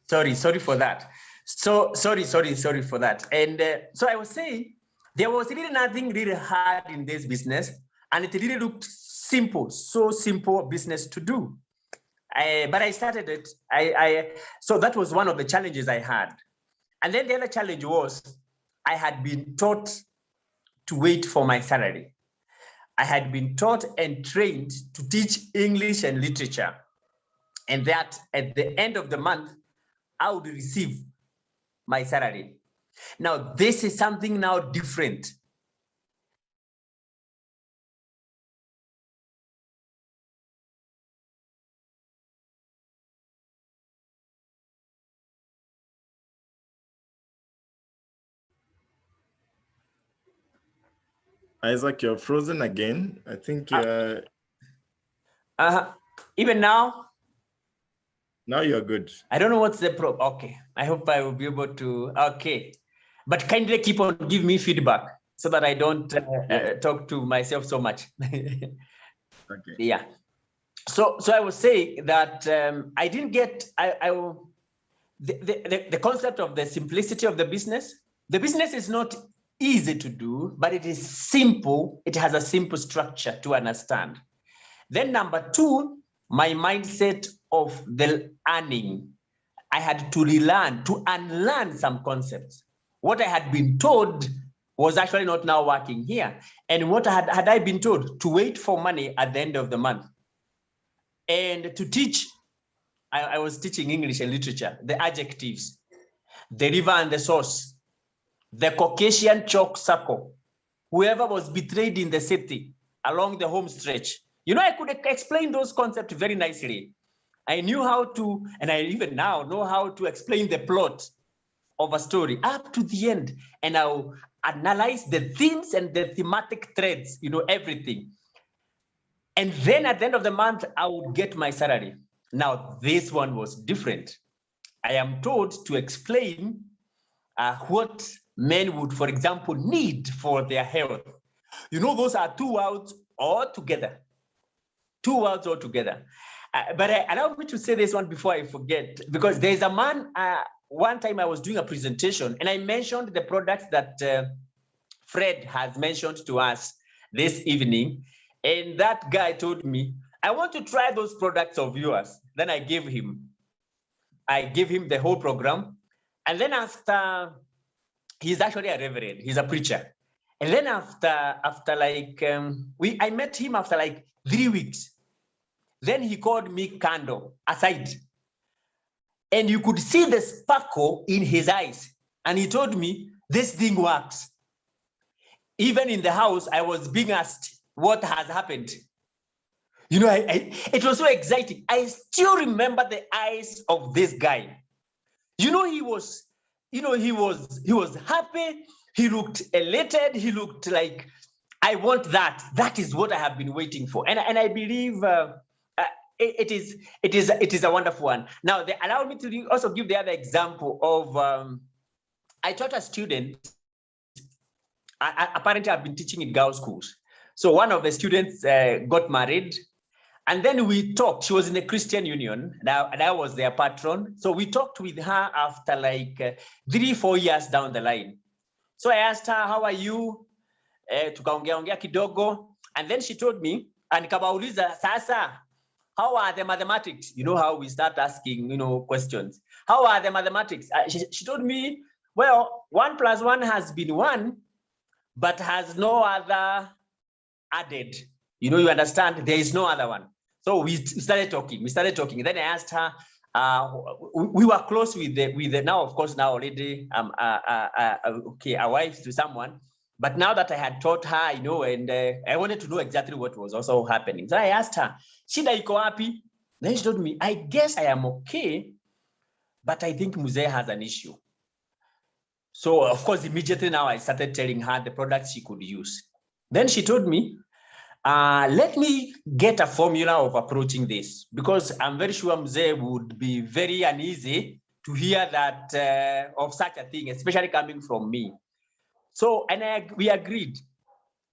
Sorry for that. Sorry for that. And so I was saying, there was really nothing really hard in this business, and it really looked simple, so simple business to do. But I started it. So that was one of the challenges I had. And then the other challenge was I had been taught to wait for my salary. I had been taught and trained to teach English and literature, and that at the end of the month, I would receive my salary. Now, this is something now different. Isaac, you're frozen again. I think even now? Now you're good. I don't know what's the problem. Okay, I hope I will be able to. Okay, but kindly keep on giving me feedback so that I don't talk to myself so much. Okay. Yeah. So I was saying that I didn't get the concept of the simplicity of the business. The business is not easy to do, but it is simple. It has a simple structure to understand. Then number two, my mindset of the earning. I had to relearn, to unlearn some concepts. What I had been told was actually not now working here. And what had I been told? To wait for money at the end of the month. And to teach, I was teaching English and literature, the adjectives, the river and the source, the Caucasian chalk circle, whoever was betrayed in the city along the home stretch. You know, I could explain those concepts very nicely. I knew how to, and I even now know how to explain the plot of a story up to the end. And I'll analyze the themes and the thematic threads, you know, everything. And then at the end of the month, I would get my salary. Now, this one was different. I am told to explain what men would, for example, need for their health. You know, those are two words altogether. Two words altogether. But allow me to say this one before I forget, because there's a man, one time I was doing a presentation and I mentioned the products that Fred has mentioned to us this evening. And that guy told me, I want to try those products of yours. Then I gave him the whole program. And then after, he's actually a reverend, he's a preacher. And then after like, I met him after like 3 weeks. Then he called me Kando aside. And you could see the sparkle in his eyes. And he told me, this thing works. Even in the house, I was being asked what has happened. You know, it was so exciting. I still remember the eyes of this guy. You know, he was happy. He looked elated. He looked like, I want that. That is what I have been waiting for. And I believe it is a wonderful one. Now, allow me to also give the other example of, I taught a student, apparently I've been teaching in girls' schools. So one of the students got married, and then we talked. She was in the Christian Union, and I was their patron. So we talked with her after like 3-4 years down the line. So I asked her, how are you? Tukaongea kidogo, and then she told me, and nikawauliza, sasa, how are the mathematics? You know how we start asking, questions. How are the mathematics? She told me, well, 1 + 1 has been 1, but has no other added. You understand? There is no other one. So we started talking. Then I asked her, we were close with the now, of course, now already a wife to someone. But now that I had taught her, and I wanted to know exactly what was also happening. So I asked her, shida iko wapi? Then she told me, I guess I am okay, but I think Mzee has an issue. So of course, immediately now I started telling her the products she could use. Then she told me, let me get a formula of approaching this, because I'm very sure Mzee would be very uneasy to hear that of such a thing, especially coming from me. So, and we agreed.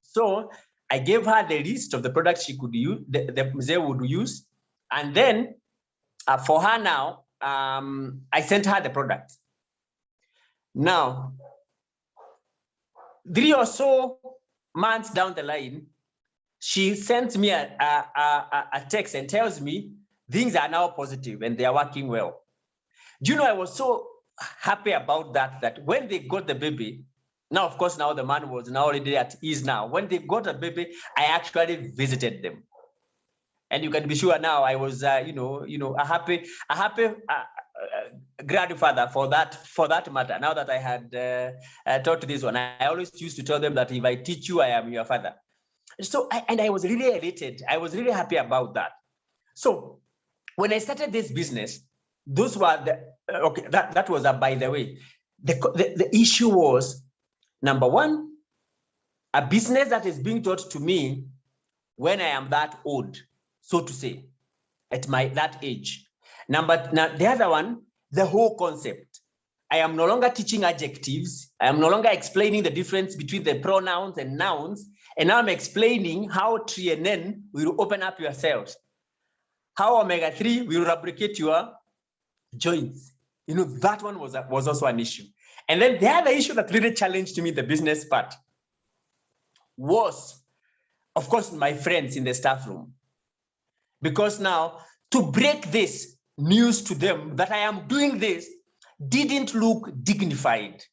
So I gave her the list of the products she could use, the Mzee would use. And then for her now, I sent her the product. Now, 3 or so months down the line, she sends me a text and tells me things are now positive and they are working well. Do you know, I was so happy about that when they got the baby. Now, of course, now the man was now already at ease now. When they got a baby, I actually visited them. And you can be sure now I was, a happy grandfather for that matter. Now that I had taught this one, I always used to tell them that if I teach you, I am your father. So, I was really elated. I was really happy about that. So when I started this business, those were that was by the way. The issue was, number one, a business that is being taught to me when I am that old, so to say, at that age. Now, the other one, the whole concept. I am no longer teaching adjectives. I am no longer explaining the difference between the pronouns and nouns. And now I'm explaining how TNN will open up your cells, how omega-3 will lubricate your joints. That one was also an issue. And then the other issue that really challenged me, the business part, was, of course, my friends in the staff room. Because now, to break this news to them that I am doing this didn't look dignified.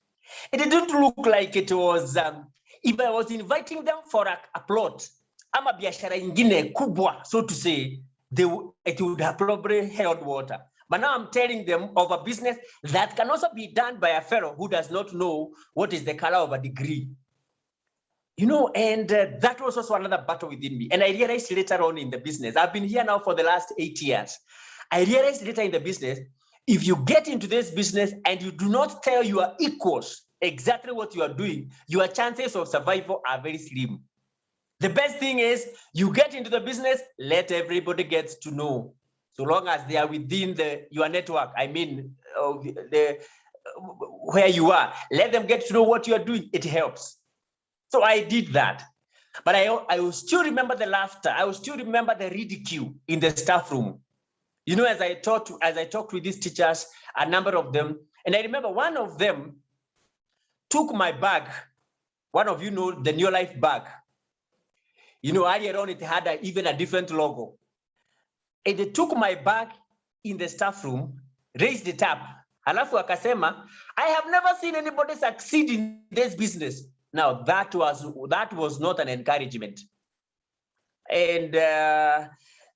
It didn't look like it was, if I was inviting them for a plot, ama biashara ingine kubwa, so to say, it would have probably held water. But now I'm telling them of a business that can also be done by a fellow who does not know what is the color of a degree. And that was also another battle within me. And I realized later on in the business, I've been here now for the last 8 years. I realized later in the business, if you get into this business and you do not tell your equals exactly what you are doing, your chances of survival are very slim. The best thing is you get into the business, let everybody get to know. So long as they are within your network, I mean, where you are, let them get to know what you are doing. It helps. So I did that. But I will still remember the laughter. I will still remember the ridicule in the staff room. You know, as I talked with these teachers, a number of them, and I remember one of them took my bag. One of you know the New Life bag. You know, earlier on it had even a different logo. And they took my bag in the staff room, raised it up. Halafu akasema, I have never seen anybody succeed in this business. Now that was not an encouragement. And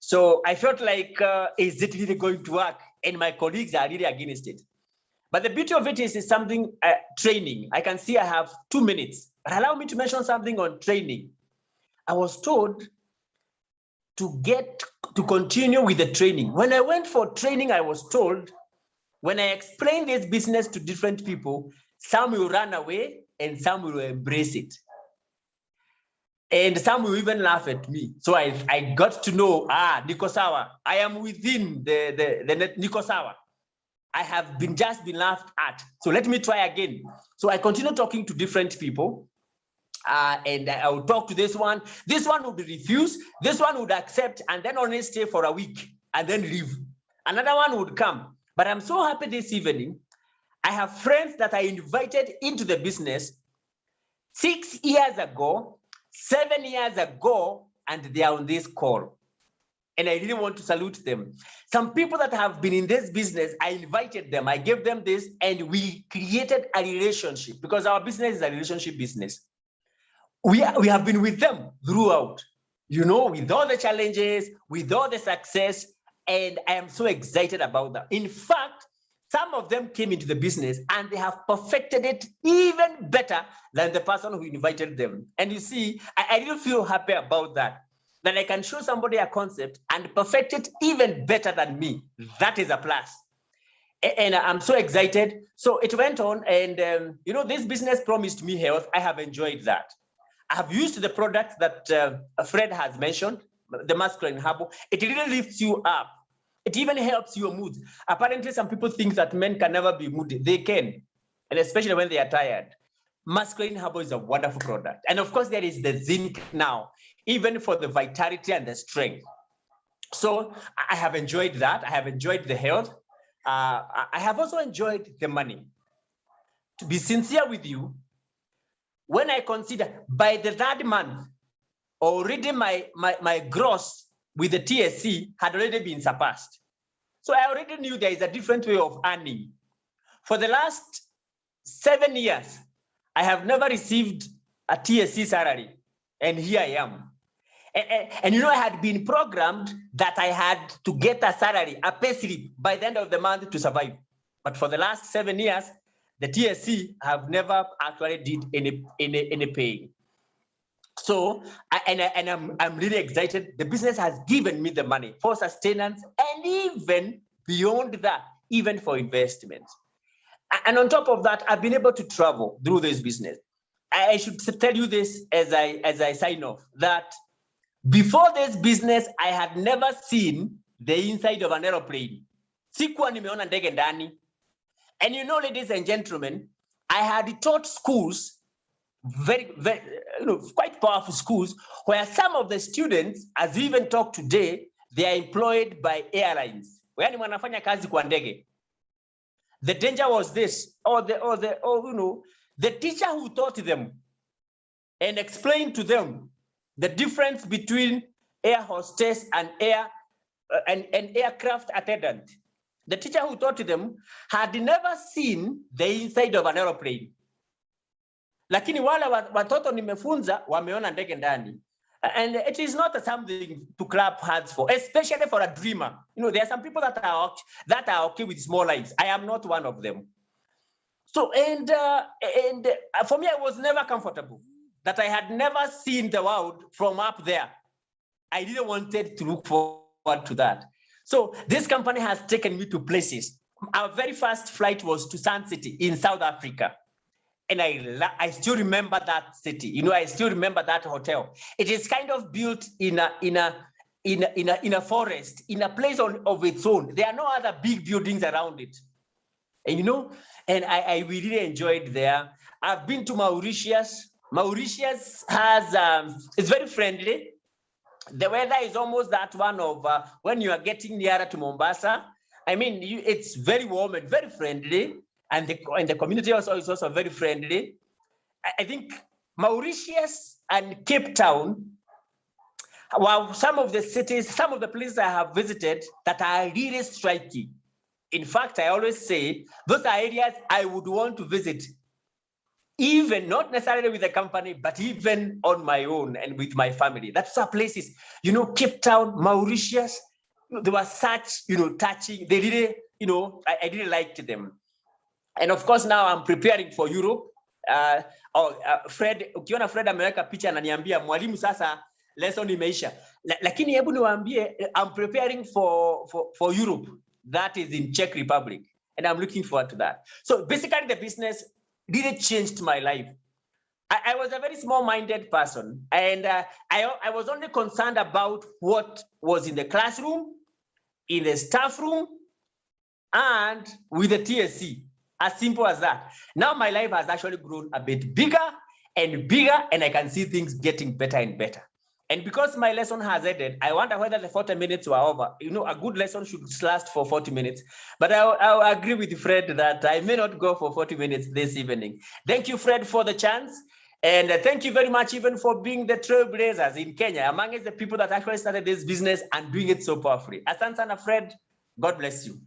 so I felt like, is it really going to work? And my colleagues are really against it. But the beauty of it is something, training. I can see I have 2 minutes, but allow me to mention something on training. I was told to continue with the training. When I went for training, I was told, when I explain this business to different people, some will run away and some will embrace it. And some will even laugh at me. So I got to know, Nikosawa, I am within the Nikosawa. I have just been laughed at. So let me try again. So I continue talking to different people. And I will talk to this one. This one would refuse. This one would accept and then only stay for a week and then leave. Another one would come. But I'm so happy this evening. I have friends that I invited into the business 6 years ago, 7 years ago, and they are on this call. And I really want to salute them. Some people that have been in this business, I invited them, I gave them this, and we created a relationship because our business is a relationship business. We have been with them throughout, you know, with all the challenges, with all the success, and I am so excited about that. In fact, some of them came into the business and they have perfected it even better than the person who invited them. And you see, I really feel happy about that I can show somebody a concept and perfect it even better than me. That is a plus. And I'm so excited. So it went on and, you know, this business promised me health. I have enjoyed that. I have used the products that Fred has mentioned, the masculine herbal. It really lifts you up. It even helps your mood. Apparently, some people think that men can never be moody. They can, and especially when they are tired. Masculine herbal is a wonderful product. And of course, there is the zinc now, even for the vitality and the strength. So I have enjoyed that. I have enjoyed the health. I have also enjoyed the money. To be sincere with you, when I consider by the 3rd month, already my gross with the TSC had already been surpassed. So I already knew there is a different way of earning. For the last 7 years, I have never received a TSC salary, and here I am. And you know, I had been programmed that I had to get a salary, a pay slip by the end of the month to survive. But for the last 7 years, the TSC have never actually did any paying. So, I'm really excited. The business has given me the money for sustenance and even beyond that, even for investment. And on top of that, I've been able to travel through this business. I should tell you this as I sign off, that before this business, I had never seen the inside of an aeroplane. Sikuwa nimeona ndege ndani. And you know, ladies and gentlemen, I had taught schools, very, you know, quite powerful schools, where some of the students, as we even talk today, they are employed by airlines. Yani wanafanya kazi kwa ndege. The danger was this, or you know, the teacher who taught them and explained to them the difference between air hostess and aircraft attendant. The teacher who taught them had never seen the inside of an aeroplane. Lakini wale watoto nimefunza wameona ndege ndani. And it is not something to clap hands for, especially for a dreamer. You know, there are some people that are okay with small lives. I am not one of them. So, and for me, I was never comfortable that I had never seen the world from up there. I didn't wanted to look forward to that. So this company has taken me to places. Our very first flight was to Sun City in South Africa. And I still remember that city. You know, I still remember that hotel. It is kind of built in a forest, in a place of its own. There are no other big buildings around it. And you know, and I really enjoyed there. I've been to Mauritius. Mauritius has, it's very friendly. The weather is almost that one of when you are getting nearer to Mombasa. I mean, it's very warm and very friendly, and the community also is also very friendly. I think Mauritius and Cape Town, well, some of the cities, some of the places I have visited that are really striking. In fact, I always say those are areas I would want to visit, even not necessarily with a company, but even on my own and with my family. That's our places, you know, Cape Town, Mauritius, they were such, you know, touching. They really, you know, I really liked them. And of course, now I'm preparing for Europe. Fred, ukiona Fred ameweka picha ananiambia mwalimu sasa lesson imeisha. Lakini hebu niwaambie, I'm preparing for Europe. That is in Czech Republic. And I'm looking forward to that. So basically the business really changed my life. I was a very small-minded person, and I was only concerned about what was in the classroom, in the staff room, and with the TSC. As simple as that. Now my life has actually grown a bit bigger, and I can see things getting better and better. And because my lesson has ended, I wonder whether the 40 minutes were over. You know, a good lesson should last for 40 minutes. But I agree with Fred that I may not go for 40 minutes this evening. Thank you, Fred, for the chance. And thank you very much even for being the trailblazers in Kenya, amongst the people that actually started this business and doing it so powerfully. Asante sana, Fred. God bless you.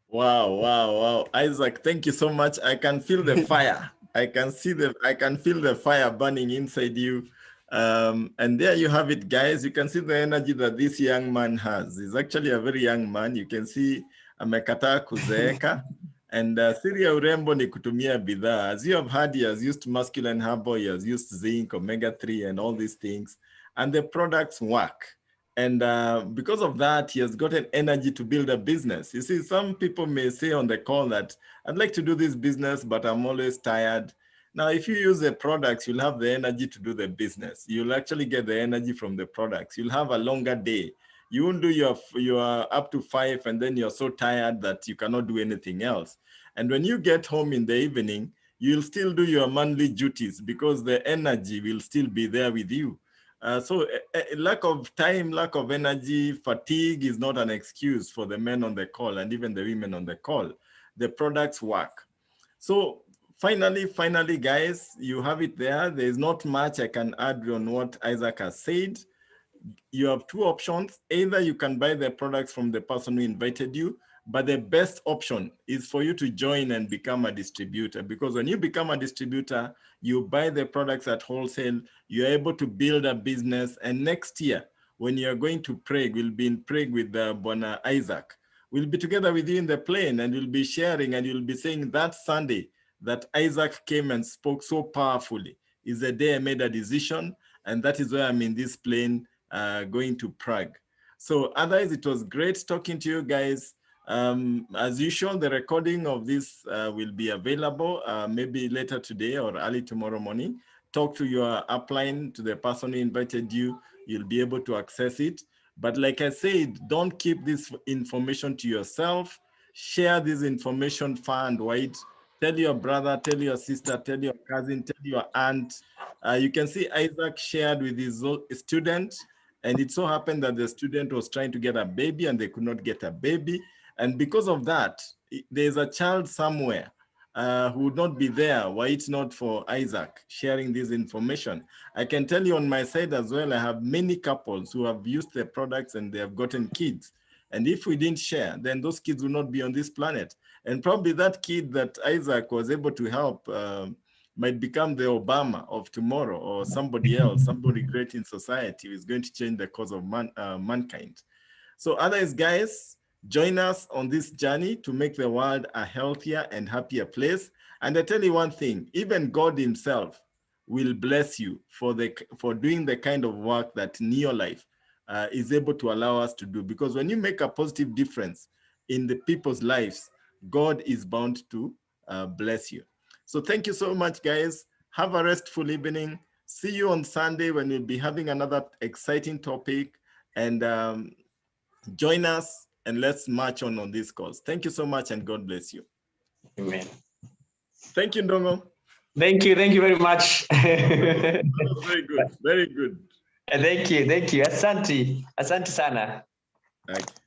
Wow. Isaac, thank you so much. I can feel the fire. I can feel the fire burning inside you. And there you have it, guys. You can see the energy that this young man has. He's actually a very young man. You can see amekataa kuzeeka. And siri ya urembo ni kutumia bidhaa. As you have heard, he has used masculine herbal, he has used zinc, omega-3, and all these things. And the products work. And because of that, he has gotten energy to build a business. You see, some people may say on the call that, I'd like to do this business, but I'm always tired. Now, if you use the products, you'll have the energy to do the business. You'll actually get the energy from the products. You'll have a longer day. You won't do your up to 5 and then you're so tired that you cannot do anything else. And when you get home in the evening, you'll still do your manly duties because the energy will still be there with you. So lack of time, lack of energy, fatigue is not an excuse for the men on the call and even the women on the call. The products work. So finally, guys, you have it there. There's not much I can add on what Isaac has said. You have two options. Either you can buy the products from the person who invited you, but the best option is for you to join and become a distributor, because when you become a distributor, you buy the products at wholesale, you're able to build a business. And next year, when you're going to Prague, we'll be in Prague with Bona Isaac. We'll be together with you in the plane and we'll be sharing, and you'll be saying that Sunday that Isaac came and spoke so powerfully is the day I made a decision, and that is why I'm in this plane going to Prague. So otherwise, it was great talking to you guys. As usual, the recording of this will be available maybe later today or early tomorrow morning. Talk to your upline, to the person who invited you. You'll be able to access it. But like I said, don't keep this information to yourself. Share this information far and wide. Tell your brother, tell your sister, tell your cousin, tell your aunt. You can see Isaac shared with his student, and it so happened that the student was trying to get a baby and they could not get a baby. And because of that, there's a child somewhere who would not be there were it not for Isaac sharing this information. I can tell you on my side as well, I have many couples who have used the products and they have gotten kids. And if we didn't share, then those kids will not be on this planet. And probably that kid that Isaac was able to help might become the Obama of tomorrow, or somebody else, somebody great in society who is going to change the course of mankind. So otherwise, guys, join us on this journey to make the world a healthier and happier place. And I tell you one thing, even God himself will bless you for doing the kind of work that Neolife is able to allow us to do. Because when you make a positive difference in the people's lives, God is bound to bless you. So thank you so much, guys. Have a restful evening. See you on Sunday when we'll be having another exciting topic. And join us and let's march on this cause. Thank you so much and God bless you. Amen. Thank you, Ndung'u. Thank you very much. That was very good, very good. Thank you. Asante sana. Okay.